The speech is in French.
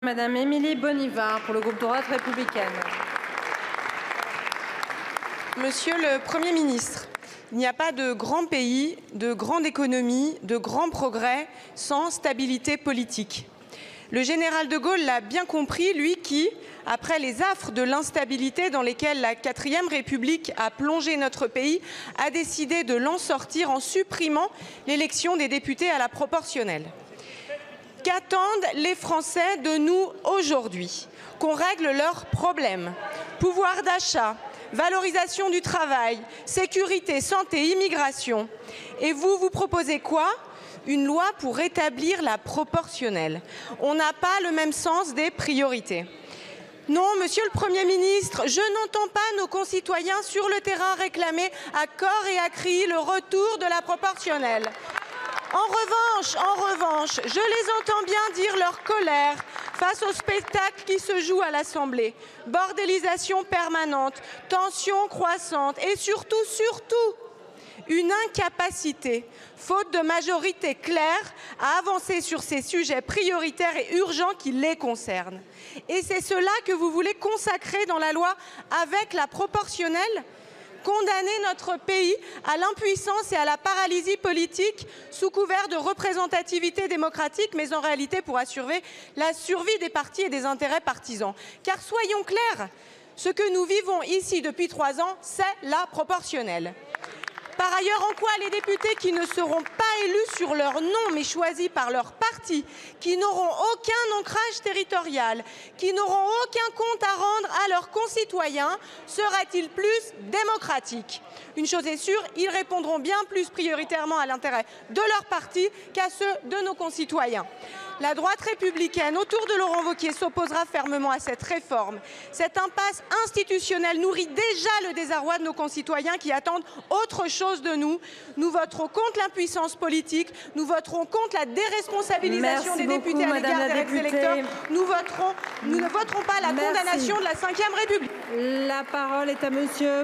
Madame Émilie Bonivard pour le groupe Droite républicaine. Monsieur le Premier ministre, il n'y a pas de grand pays, de grande économie, de grand progrès sans stabilité politique. Le général de Gaulle l'a bien compris, lui qui, après les affres de l'instabilité dans lesquelles la 4e République a plongé notre pays, a décidé de l'en sortir en supprimant l'élection des députés à la proportionnelle. Qu'attendent les Français de nous aujourd'hui? Qu'on règle leurs problèmes. Pouvoir d'achat, valorisation du travail, sécurité, santé, immigration. Et vous, vous proposez quoi? Une loi pour rétablir la proportionnelle. On n'a pas le même sens des priorités. Non, Monsieur le Premier ministre, je n'entends pas nos concitoyens sur le terrain réclamer à corps et à cri le retour de la proportionnelle. En revanche, je les entends bien dire leur colère face au spectacle qui se joue à l'Assemblée. Bordélisation permanente, tension croissante et surtout, une incapacité, faute de majorité claire, à avancer sur ces sujets prioritaires et urgents qui les concernent. Et c'est cela que vous voulez consacrer dans la loi avec la proportionnelle ? Condamner notre pays à l'impuissance et à la paralysie politique sous couvert de représentativité démocratique, mais en réalité pour assurer la survie des partis et des intérêts partisans. Car soyons clairs, ce que nous vivons ici depuis 3 ans, c'est la proportionnelle. Par ailleurs, en quoi les députés qui ne seront pas élus sur leur nom, mais choisis par leur parti, qui n'auront aucun ancrage territorial, qui n'auront aucun compte à rendre à leurs concitoyens, sera-t-il plus démocratique? Une chose est sûre, ils répondront bien plus prioritairement à l'intérêt de leur parti qu'à ceux de nos concitoyens. La droite républicaine, autour de Laurent Wauquiez, s'opposera fermement à cette réforme. Cette impasse institutionnelle nourrit déjà le désarroi de nos concitoyens qui attendent autre chose de nous. Nous voterons contre l'impuissance politique, nous voterons contre la déresponsabilisation des députés à l'égard des ex-électeurs. Nous ne voterons pas la condamnation de la 5e République. La parole est à Monsieur